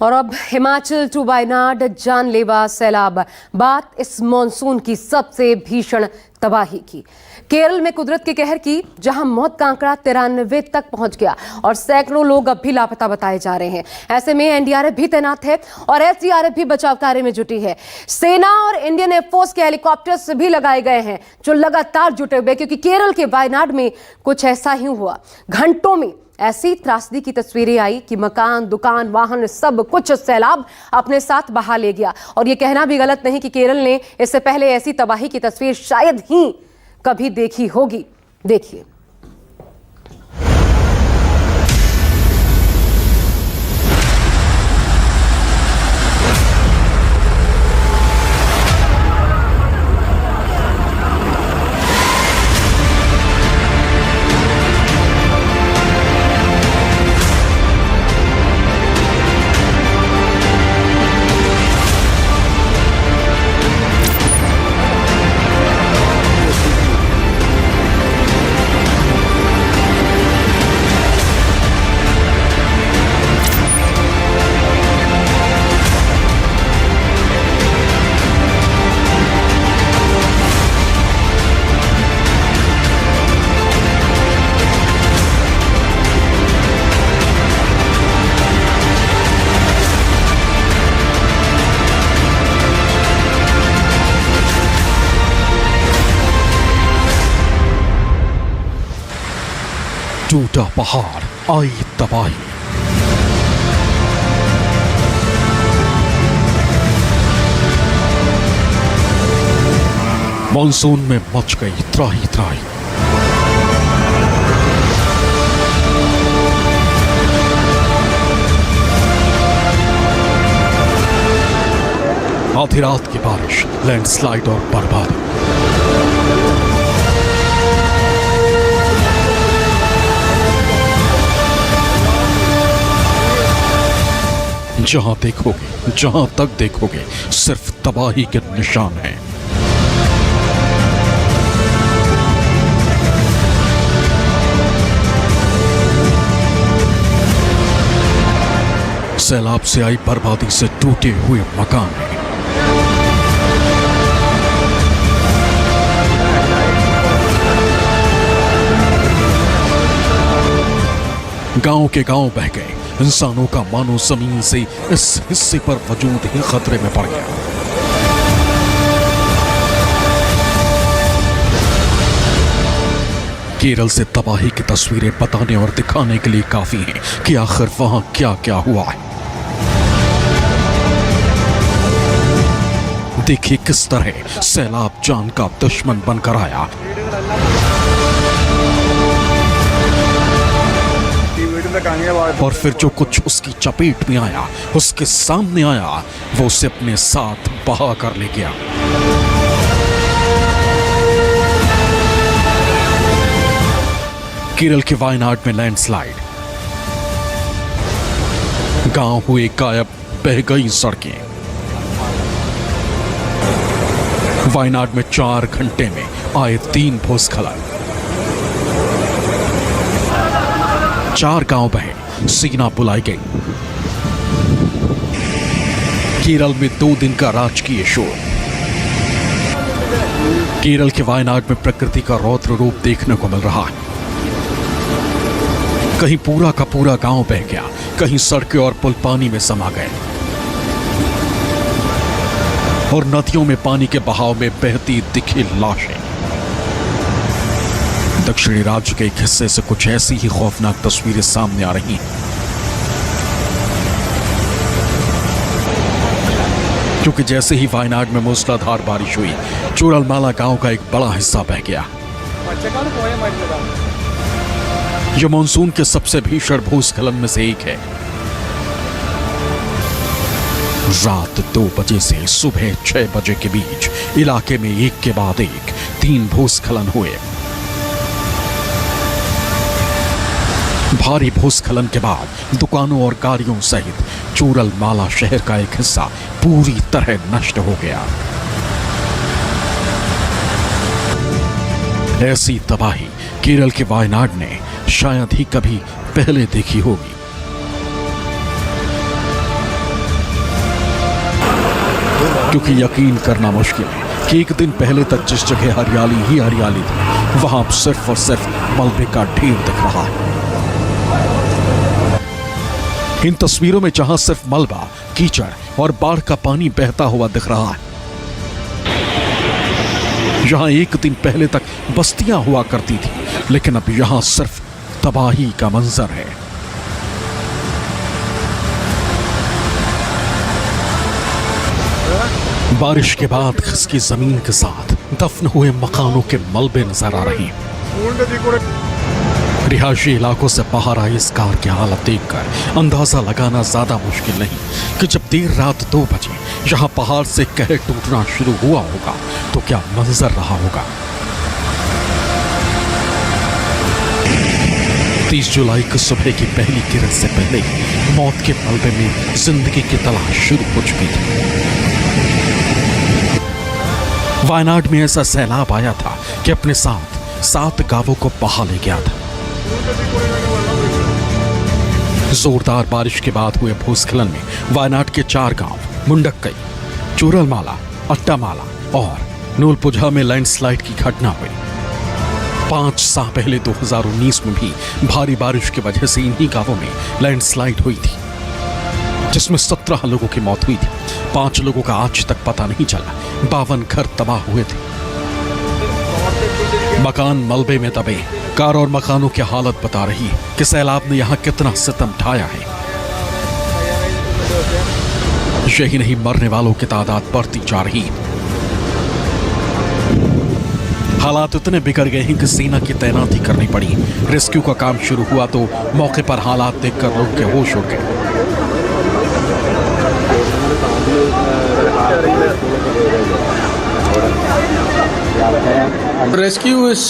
और अब हिमाचल टू वायनाड जानलेवा सैलाब। बात इस मॉनसून की सबसे भीषण तबाही की। केरल में कुदरत के कहर की, जहां मौत का आंकड़ा 93 तक पहुंच गया और सैकड़ों लोग अब भी लापता बताए जा रहे हैं। ऐसे में एनडीआरएफ भी तैनात है और एसडीआरएफ भी बचाव कार्य में जुटी है। सेना और इंडियन एयरफोर्स के हेलीकॉप्टर्स भी लगाए गए हैं जो लगातार जुटे हुए, क्योंकि केरल के वायनाड में कुछ ऐसा ही हुआ। घंटों में ऐसी त्रासदी की तस्वीरें आई कि मकान, दुकान, वाहन सब कुछ सैलाब अपने साथ बहा ले गया। और ये कहना भी गलत नहीं कि केरल ने इससे पहले ऐसी तबाही की तस्वीर शायद ही कभी देखी होगी। देखिए। टूटा पहाड़, आई तबाही। मॉनसून में मच गई त्राही त्राही। आधी रात की बारिश, लैंडस्लाइड और बर्बादी। जहां देखोगे, जहां तक देखोगे, सिर्फ तबाही के निशान हैं। सैलाब से आई बर्बादी से टूटे हुए मकान हैं। गांव के गांव बह गए। इंसानों का मानो जमीन से इस हिस्से पर वजूद ही खतरे में पड़ गया। केरल से तबाही की तस्वीरें बताने और दिखाने के लिए काफी हैं कि आखिर वहां क्या क्या हुआ है। देखिए किस तरह सैलाब जान का दुश्मन बनकर आया। और फिर जो कुछ उसकी चपेट में आया, उसके सामने आया, वो उसे अपने साथ बहा कर ले गया। केरल के वायनाड में लैंडस्लाइड, गांव हुए गायब, बह गई सड़कें। वायनाड में 4 घंटे में आए 3 भूस्खलन। 4 गांव बहे, सेना बुलाई गई। केरल में 2 दिन का राजकीय शोक। केरल के वायनाड में प्रकृति का रौद्र रूप देखने को मिल रहा है। कहीं पूरा का पूरा गांव बह गया, कहीं सड़कें और पुल पानी में समा गए और नदियों में पानी के बहाव में बहती दिखी लाशें। दक्षिणी राज्य के एक हिस्से से कुछ ऐसी ही खौफनाक तस्वीरें सामने आ रही हैं, क्योंकि जैसे ही वायनाड में मूसलाधार बारिश हुई, चूरलमाला गांव का एक बड़ा हिस्सा बह गया। यह मॉनसून के सबसे भीषण भूस्खलन में से एक है। रात 2 बजे से सुबह 6 बजे के बीच इलाके में एक के बाद एक 3 भूस्खलन हुए। भारी भूस्खलन के बाद दुकानों और गाड़ियों सहित चूरलमाला शहर का एक हिस्सा पूरी तरह नष्ट हो गया। ऐसी तबाही केरल के वायनाड ने शायद ही कभी पहले देखी होगी। क्योंकि यकीन करना मुश्किल है कि एक दिन पहले तक जिस जगह हरियाली ही हरियाली थी वहां अब सिर्फ और सिर्फ मलबे का ढेर दिख रहा है। इन तस्वीरों में जहां सिर्फ मलबा, कीचड़ और बाढ़ का पानी बहता हुआ दिख रहा है, यहां एक दिन पहले तक बस्तियां हुआ करती थी, लेकिन अब यहां सिर्फ तबाही का मंजर है। बारिश के बाद खिसकी जमीन के साथ दफन हुए मकानों के मलबे नजर आ रहे हैं। रिहायशी इलाकों से बाहर आई इस कार की हालत देखकर अंदाजा लगाना ज्यादा मुश्किल नहीं कि जब देर रात 2 बजे यहां पहाड़ से कहर टूटना शुरू हुआ होगा तो क्या मंजर रहा होगा। 30 जुलाई की सुबह की पहली किरण से पहले मौत के मलबे में जिंदगी की तलाश शुरू हो चुकी थी। वायनाड में ऐसा सैलाब आया था कि अपने साथ 7 गांवों को बहा ले गया था। जोरदार बारिश के बाद हुए भूस्खलन में वायनाड के 4 गांव मुंडक्कई, चूरलमाला, अट्टामाला और नूलपुझा में लैंडस्लाइड की घटना हुई। 5 साल पहले 2019 में भी भारी बारिश की वजह से इन्हीं गांवों में लैंडस्लाइड हुई थी, जिसमें 17 लोगों की मौत हुई थी। 5 लोगों का आज तक पता नहीं चला। 52 घर तबाह हुए थे। मकान मलबे में दबे। कार और मकानों की हालत बता रही है कि सैलाब ने यहां कितना सितम ढाया है। यही नहीं, मरने वालों की तादाद बढ़ती जा रही है। हालात इतने बिगड़ गए हैं कि सेना की तैनाती करनी पड़ी। रेस्क्यू का काम शुरू हुआ तो मौके पर हालात देखकर लोग के होश उड़ गए। Rescue is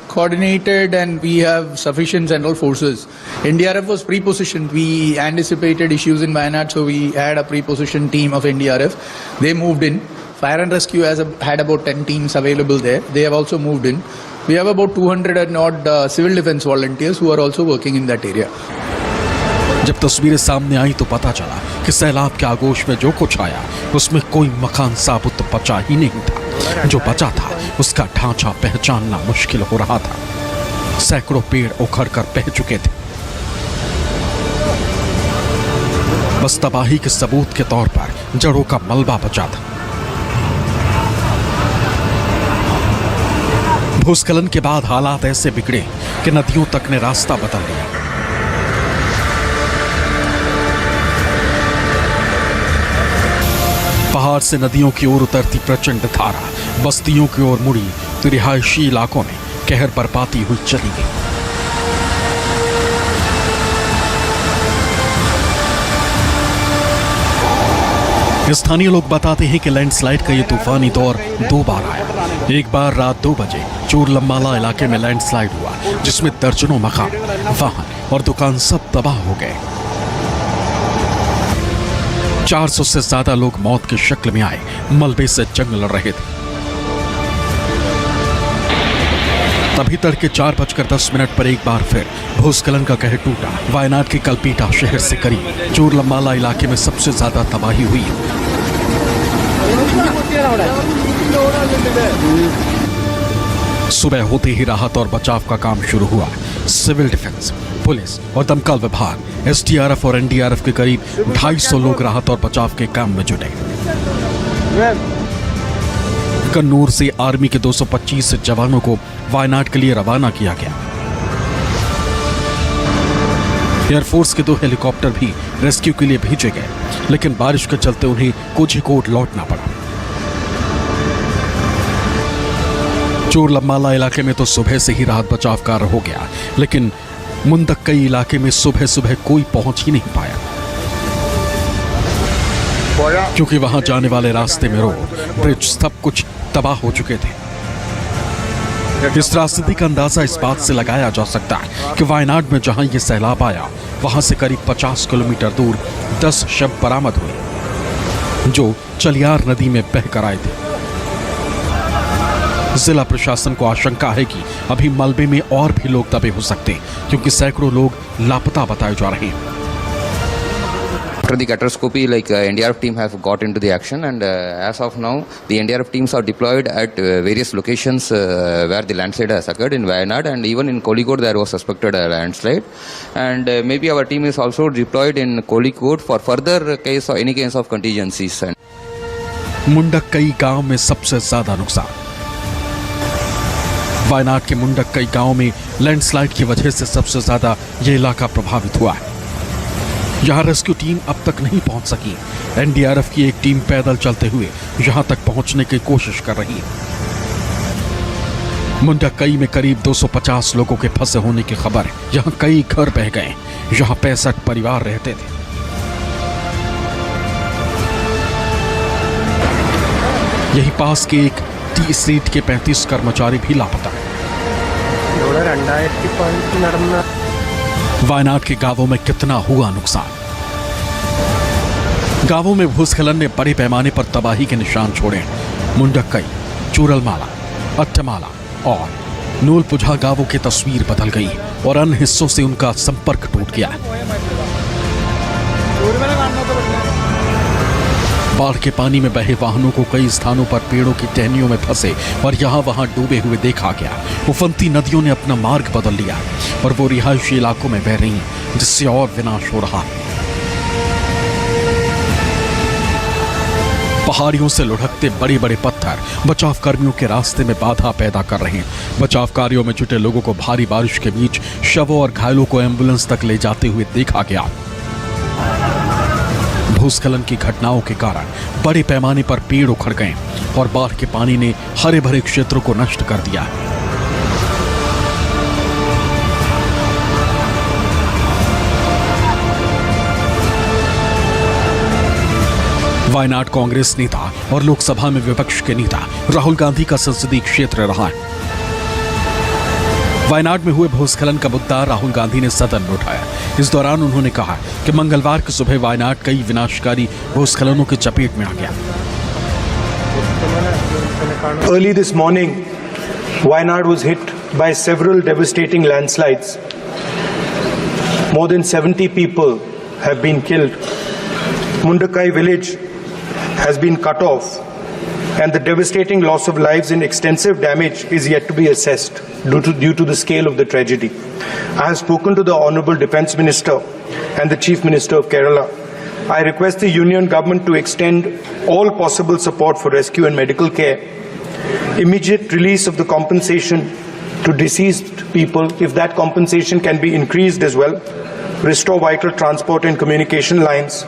coordinated and we have sufficient central forces. NDRF was pre-positioned. We anticipated issues in Wayanad, so we had a pre-positioned team of NDRF. They moved in. Fire and Rescue had about 10 teams available there. They have also moved in. We have about 200 and odd civil defense volunteers who are also working in that area. जब तस्वीरें सामने आई तो पता चला कि सैलाब के आगोश में जो कुछ आया उसमें कोई मकान साबुत बचा ही नहीं था। जो बचा था उसका ढांचा पहचानना मुश्किल हो रहा था। सैकड़ों पेड़ उखड़ कर बह चुके थे। बस तबाही के सबूत के तौर पर जड़ों का मलबा बचा था। भूस्खलन के बाद हालात ऐसे बिगड़े कि नदियों तक ने रास्ता बदल लिया। पहाड़ से नदियों की ओर उतरती प्रचंड धारा बस्तियों की ओर मुड़ी तो रिहायशी इलाकों में कहर बरपाती हुई चली गई। स्थानीय लोग बताते हैं कि लैंडस्लाइड का ये तूफानी दौर 2 बार आया। एक बार रात 2 बजे चूरलमाला इलाके में लैंडस्लाइड हुआ, जिसमें दर्जनों मकान, वाहन और दुकान सब तबाह हो गए। 400 से ज्यादा लोग मौत की शक्ल में आए मलबे से जंग लड़ रहे थे। तभी तड़के 4:10 पर एक बार फिर भूस्खलन का कहर टूटा। वायनाड के कलपीटा शहर से करीब चूरलमाला इलाके में सबसे ज्यादा तबाही हुई। सुबह होते ही राहत और बचाव का काम शुरू हुआ। सिविल डिफेंस, पुलिस और दमकल विभाग, SDRF और NDRF के करीब 250 लोग राहत और बचाव के काम में जुटे। कन्नूर से आर्मी के 225 जवानों को वायनाड के लिए रवाना किया गया। एयरफोर्स के 2 हेलीकॉप्टर भी रेस्क्यू के लिए भेजे गए, लेकिन बारिश के चलते उन्हें कोझिकोड लौटना पड़ा। चूरलमाला इलाके में तो सुबह से ही राहत बचाव कार्य हो गया, लेकिन मुंडक्कई इलाके में सुबह सुबह कोई पहुंच ही नहीं पाया, क्योंकि वहां जाने वाले रास्ते में रोड, ब्रिज सब कुछ तबाह हो चुके थे। इस त्रासदी का अंदाजा इस बात से लगाया जा सकता है कि वायनाड में जहां यह सैलाब आया वहां से करीब 50 किलोमीटर दूर 10 शव बरामद हुए, जो चलियार नदी में बहकर आए थे। जिला प्रशासन को आशंका है कि अभी मलबे में और भी लोग दबे हो सकते, क्योंकि सैकड़ों लोग लापता बताए जा रहे हैं। After the catastrophe, NDRF team have got into the action, and as of now, the NDRF teams are deployed at various locations where the landslide has occurred in Wayanad, and even in Kozhikode there was suspected a landslide, and maybe our team is also deployed in Kozhikode for further case or any case of contingencies. Mundakkai गांव में सबसे ज्यादा नुकसान। वायनाड के मुंडक्कई गांव में landslide की वजह से सबसे ज्यादा यह इलाका प्रभावित हुआ है। यहां रेस्क्यू टीम अब तक नहीं पहुंच सकी। एनडीआरएफ की एक टीम पैदल चलते हुए यहां तक पहुंचने की कोशिश कर रही है। मुंडक्कई में करीब 250 लोगों के फंसे होने की खबर है। यहां कई घर बह गए। यहां 65 परिवार रहते थे। यही पास के एक टी स्ट्रीट के 35 कर्मचारी भी लापता है। वायनाड के गांवों में कितना हुआ नुकसान। गांवों में भूस्खलन ने बड़े पैमाने पर तबाही के निशान छोड़े। मुंडक्कई, चूरलमाला, अट्टमाला और नूलपुझा गांवों की तस्वीर बदल गई और अन्य हिस्सों से उनका संपर्क टूट गया। बाढ़ के पानी में बहे वाहनों को कई स्थानों पर पेड़ों की टहनियों में फंसे और यहां वहां डूबे हुए देखा गया। उफनती नदियों ने अपना मार्ग बदल लिया और वो रिहायशी इलाकों में बह रही हैं, जिससे और विनाश हो रहा है। पहाड़ियों से लुढ़कते बड़े बड़े पत्थर बचाव कर्मियों के रास्ते में बाधा पैदा कर रहे हैं। बचाव कार्यों में जुटे लोगों को भारी बारिश के बीच शवों और घायलों को एम्बुलेंस तक ले जाते हुए देखा गया। भूस्खलन की घटनाओं के कारण बड़े पैमाने पर पेड़ उखड़ गए और बाढ़ के पानी ने हरे भरे क्षेत्रों को नष्ट कर दिया। वायनाड कांग्रेस नेता और लोकसभा में विपक्ष के नेता राहुल गांधी का संसदीय क्षेत्र रहा है। वायनाड में हुए भूस्खलन का मुद्दा राहुल गांधी ने सदन में उठाया। इस दौरान उन्होंने कहा कि मंगलवार की सुबह वायनाड कई विनाशकारी भूस्खलनों की चपेट में आ गया। Early this morning, Wayanad was hit by several devastating landslides. More than 70 people have been killed. Mundakkai village has been cut off, and the devastating loss of lives and extensive damage is yet to be assessed due to the scale of the tragedy. I have spoken to the Honourable Defence Minister and the Chief Minister of Kerala. I request the Union Government to extend all possible support for rescue and medical care, immediate release of the compensation to deceased people, if that compensation can be increased as well, restore vital transport and communication lines,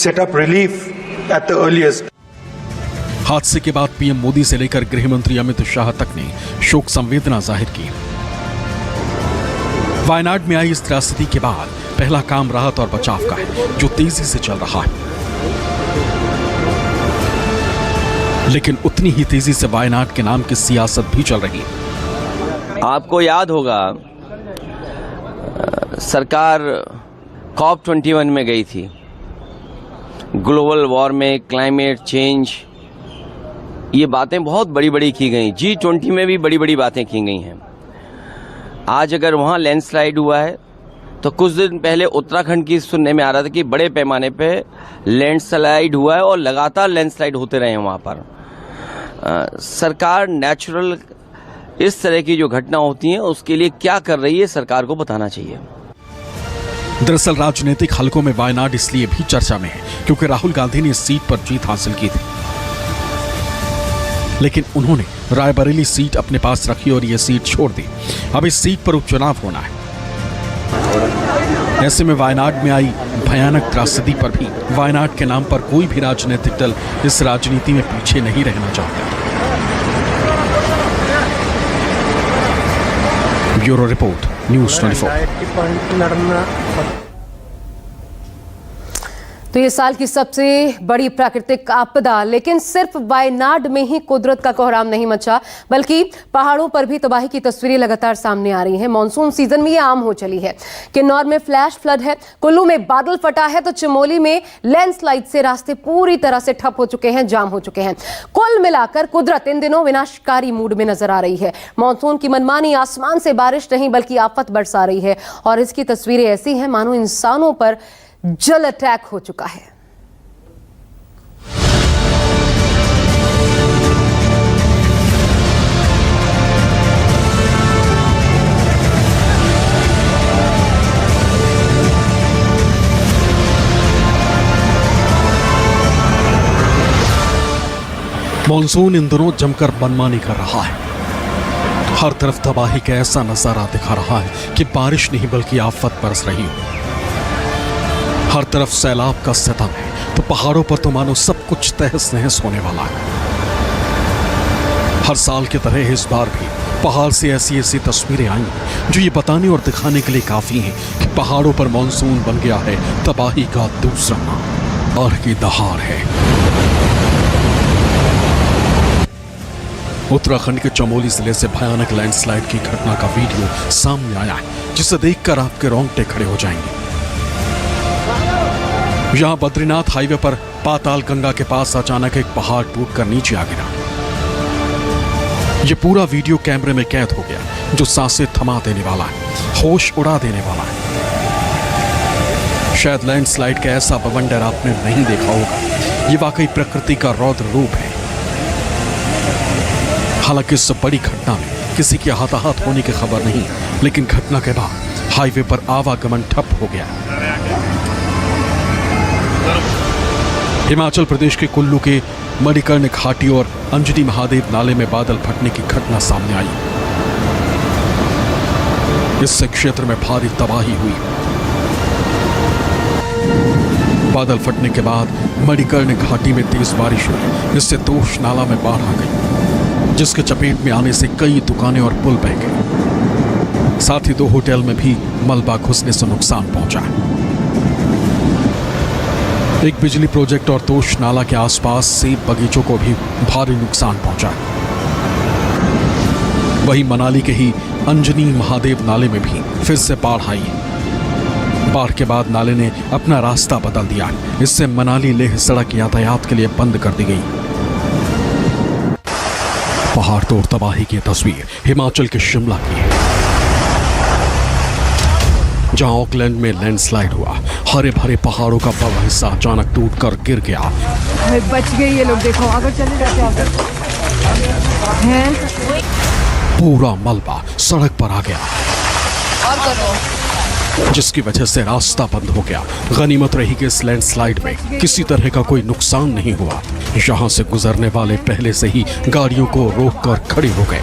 set up relief at the earliest. हादसे के बाद PM Modi से लेकर गृह मंत्री अमित शाह तक ने शोक संवेदना जाहिर की। वायनाड में आई इस त्रासदी के बाद पहला काम राहत और बचाव का है, जो तेजी से चल रहा है। लेकिन उतनी ही तेजी से वायनाड के नाम की सियासत भी चल रही है। आपको याद होगा सरकार COP21 में गई थी। ग्लोबल वार्मिंग, क्लाइमेट चेंज, ये बातें बहुत बड़ी बड़ी की गई। G20 में भी बड़ी बड़ी बातें की गई हैं। आज अगर वहाँ लैंडस्लाइड हुआ है तो कुछ दिन पहले उत्तराखंड की सुनने में आ रहा था कि बड़े पैमाने पे लैंडस्लाइड हुआ है और लगातार लैंडस्लाइड होते रहे हैं वहाँ पर। सरकार नेचुरल इस तरह की जो घटना होती हैं उसके लिए क्या कर रही है, सरकार को बताना चाहिए। दरअसल राजनीतिक हलकों में वायनाड इसलिए भी चर्चा में है क्योंकि राहुल गांधी ने इस सीट पर जीत हासिल की थी, लेकिन उन्होंने रायबरेली सीट अपने पास रखी और यह सीट छोड़ दी। अब इस सीट पर उपचुनाव होना है। ऐसे में वायनाड में आई भयानक त्रासदी पर भी वायनाड के नाम पर कोई भी राजनीतिक दल इस राजनीति में पीछे नहीं रहना चाहता। Bureau report, news 24। तो ये साल की सबसे बड़ी प्राकृतिक आपदा, लेकिन सिर्फ वायनाड में ही कुदरत का कोहराम नहीं मचा, बल्कि पहाड़ों पर भी तबाही की तस्वीरें लगातार सामने आ रही हैं। मॉनसून सीजन में ये आम हो चली है। किन्नौर में फ्लैश फ्लड है, कुल्लू में बादल फटा है, तो चमोली में लैंडस्लाइड से रास्ते पूरी तरह से ठप हो चुके हैं, जाम हो चुके हैं। कुल मिलाकर कुदरत इन दिनों विनाशकारी मूड में नजर आ रही है। मॉनसून की मनमानी आसमान से बारिश नहीं बल्कि आफत बरसा रही है, और इसकी तस्वीरें ऐसी हैं मानो इंसानों पर जल अटैक हो चुका है। मॉनसून इन दिनों जमकर मनमानी कर रहा है। हर तरफ तबाही का ऐसा नजारा दिखा रहा है कि बारिश नहीं बल्कि आफत बरस रही हो। हर तरफ सैलाब का सितम है तो पहाड़ों पर तो मानो सब कुछ तहस नहस होने वाला है। हर साल की तरह इस बार भी पहाड़ से ऐसी ऐसी तस्वीरें आई जो ये बताने और दिखाने के लिए काफी हैं कि पहाड़ों पर मॉनसून बन गया है तबाही का दूसरा नाम और की दहाड़ है। उत्तराखंड के चमोली जिले से भयानक लैंडस्लाइड की घटना का वीडियो सामने आया है जिसे देखकर आपके रोंगटे खड़े हो जाएंगे। यहां बद्रीनाथ हाईवे पर पाताल गंगा के पास अचानक एक पहाड़ टूटकर नीचे आ गिरा। यह पूरा वीडियो कैमरे में कैद हो गया जो सांसें थमा देने वाला है, होश उड़ा देने वाला है। शायद लैंडस्लाइड का ऐसा बवंडर आपने नहीं देखा होगा। यह वाकई प्रकृति का रौद्र रूप है। हालांकि इस बड़ी घटना में किसी के हताहत होने की खबर नहीं, लेकिन घटना के बाद हाईवे पर आवागमन ठप हो गया। हिमाचल प्रदेश के कुल्लू के मणिकर्ण घाटी और अंजनी महादेव नाले में बादल फटने की घटना सामने आई। इससे क्षेत्र में भारी तबाही हुई। बादल फटने के बाद मणिकर्ण घाटी में तेज बारिश हुई। इससे तोश नाला में बाढ़ आ गई जिसके चपेट में आने से कई दुकानें और पुल बह गए। साथ ही 2 होटल में भी मलबा घुसने से नुकसान पहुंचा। एक बिजली प्रोजेक्ट और तोश नाला के आसपास सेब बगीचों को भी भारी नुकसान पहुंचा। वहीं मनाली के ही अंजनी महादेव नाले में भी फिर से बाढ़ आई। बाढ़ के बाद नाले ने अपना रास्ता बदल दिया। इससे मनाली लेह सड़क यातायात के लिए बंद कर दी गई। पहाड़ तोड़ तबाही की तस्वीर हिमाचल के शिमला की है, जहां ऑकलैंड में लैंडस्लाइड हुआ। हरे भरे पहाड़ों का बड़ा हिस्सा अचानक टूटकर गिर गया। बच गए ये लोग, देखो अगर चले जाते हैं। पूरा मलबा सड़क पर आ गया जिसकी वजह से रास्ता बंद हो गया। गनीमत रही कि इस लैंडस्लाइड में किसी तरह का कोई नुकसान नहीं हुआ। यहां से गुजरने वाले पहले से ही गाड़ियों को रोककर खड़े हो गए।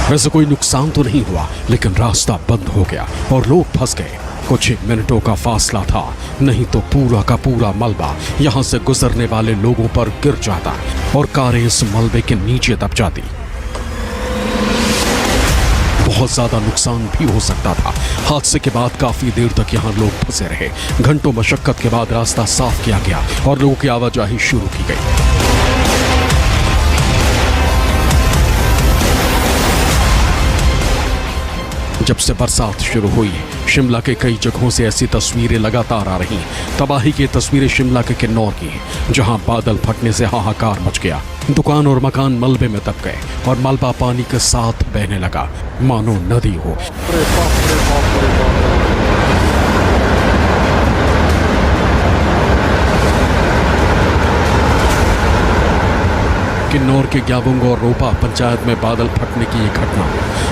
वैसे कोई नुकसान तो नहीं हुआ, लेकिन रास्ता बंद हो गया और लोग फंस गए। कुछ ही मिनटों का फासला था, नहीं तो पूरा का पूरा मलबा यहां से गुजरने वाले लोगों पर गिर जाता और कारें इस मलबे के नीचे दब जाती। बहुत ज्यादा नुकसान भी हो सकता था। हादसे के बाद काफी देर तक यहां लोग फंसे रहे। घंटों मशक्कत के बाद रास्ता साफ किया गया और लोगों की आवाजाही शुरू की गई। जब से बरसात शुरू हुई, शिमला के कई जगहों से ऐसी तस्वीरें लगातार आ रही। तबाही की तस्वीरें शिमला के किन्नौर की हैं, जहां बादल फटने से हाहाकार मच गया। दुकान और मकान मलबे में दब गए और मलबा पानी के साथ बहने लगा, मानो नदी हो। किन्नौर के ग्याबुंग और रोपा पंचायत में बादल फटने की ये घटना।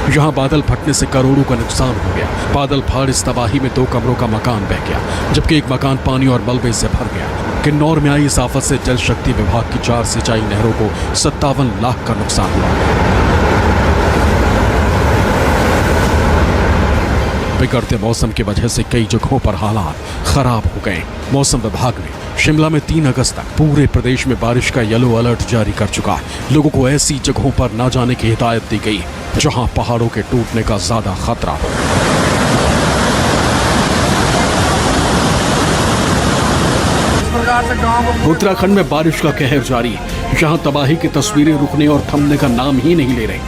यहाँ बादल फटने से करोड़ों का नुकसान हो गया। बादल फाड़ इस तबाही में 2 कमरों का मकान बह गया, जबकि एक मकान पानी और मलबे से भर गया। किन्नौर में आई इस आफत से जल शक्ति विभाग की 4 सिंचाई नहरों को 57 लाख का नुकसान हुआ। बिगड़ते मौसम की वजह से कई जगहों पर हालात खराब हो गए। मौसम विभाग ने शिमला में 3 अगस्त तक पूरे प्रदेश में बारिश का येलो अलर्ट जारी कर चुका है। लोगों को ऐसी जगहों पर न जाने की हिदायत दी गई जहां पहाड़ों के टूटने का ज्यादा खतरा हो। उत्तराखंड में बारिश का कहर जारी है। जहां तबाही की तस्वीरें रुकने और थमने का नाम ही नहीं ले रही।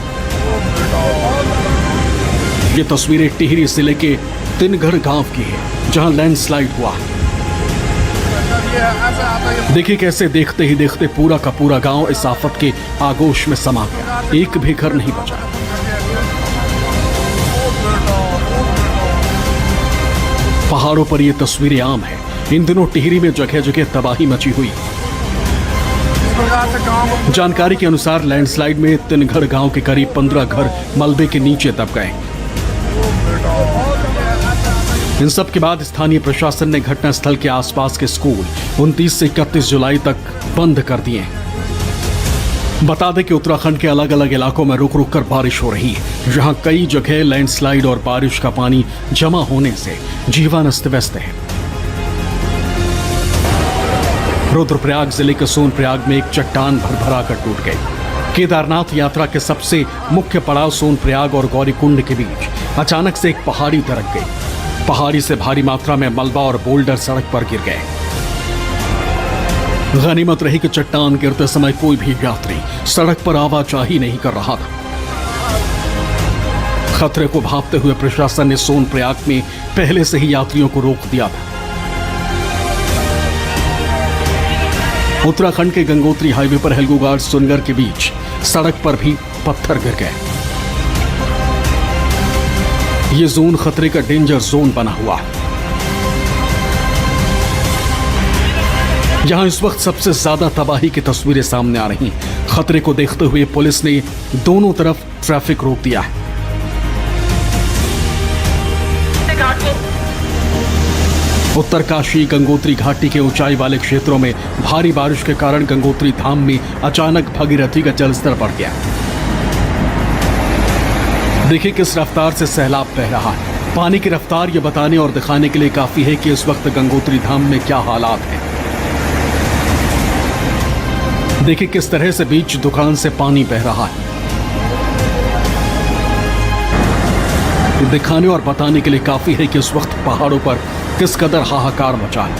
ये तस्वीरें टिहरी जिले के तिनघड़ गांव की है, जहां लैंडस्लाइड हुआ। देखिए कैसे देखते ही देखते पूरा का पूरा गांव इस आफत के आगोश में समा गया। एक भी घर नहीं बचा। पहाड़ों पर ये तस्वीरें आम है। इन दिनों टिहरी में जगह जगह तबाही मची हुई। जानकारी के अनुसार लैंडस्लाइड में तिनघड़ गांव के करीब 15 घर मलबे के नीचे दब गए। इन सब के बाद स्थानीय प्रशासन ने घटनास्थल के आसपास के स्कूल 29 से 31 जुलाई तक बंद कर दिए। बता दें कि उत्तराखंड के अलग अलग इलाकों में रुक रुक कर बारिश हो रही है, जहां कई जगह लैंडस्लाइड और बारिश का पानी जमा होने से जीवन अस्त व्यस्त है। रुद्रप्रयाग जिले के सोनप्रयाग में एक चट्टान भरभरा कर टूट गई। केदारनाथ यात्रा के सबसे मुख्य पड़ाव सोनप्रयाग और गौरीकुंड के बीच अचानक से एक पहाड़ी दरक गई। पहाड़ी से भारी मात्रा में मलबा और बोल्डर सड़क पर गिर गए। गनीमत रही कि चट्टान गिरते समय कोई भी यात्री सड़क पर आवाजाही नहीं कर रहा था। खतरे को भांपते हुए प्रशासन ने सोनप्रयाग में पहले से ही यात्रियों को रोक दिया था। उत्तराखंड के गंगोत्री हाईवे पर हेलगुगाड़ सुनगर के बीच सड़क पर भी पत्थर गिर गए। ये जोन खतरे का डेंजर जोन बना हुआ है। यहां इस वक्त सबसे ज्यादा तबाही की तस्वीरें सामने आ रही हैं। खतरे को देखते हुए पुलिस ने दोनों तरफ ट्रैफिक रोक दिया है। उत्तरकाशी गंगोत्री घाटी के ऊंचाई वाले क्षेत्रों में भारी बारिश के कारण गंगोत्री धाम में अचानक भगीरथी का जलस्तर बढ़ गया। देखिए किस रफ्तार से सैलाब बह रहा है। पानी की रफ्तार ये बताने और दिखाने के लिए काफी है कि इस वक्त गंगोत्री धाम में क्या हालात हैं। देखिए किस तरह से बीच दुकान से पानी बह रहा है। दिखाने और बताने के लिए काफी है कि इस वक्त पहाड़ों पर किस कदर हाहाकार मचा है।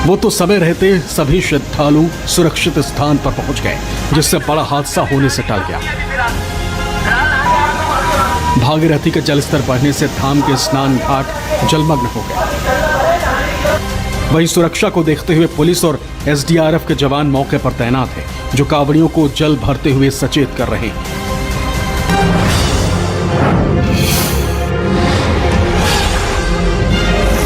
वो तो समय रहते सभी श्रद्धालु सुरक्षित स्थान पर पहुंच गए, जिससे बड़ा हादसा होने से टल गया। भागीरथी के जलस्तर बढ़ने से धाम के स्नान घाट जलमग्न हो गए। वहीं सुरक्षा को देखते हुए पुलिस और एसडीआरएफ के जवान मौके पर तैनात हैं, जो कांवड़ियों को जल भरते हुए सचेत कर रहे हैं।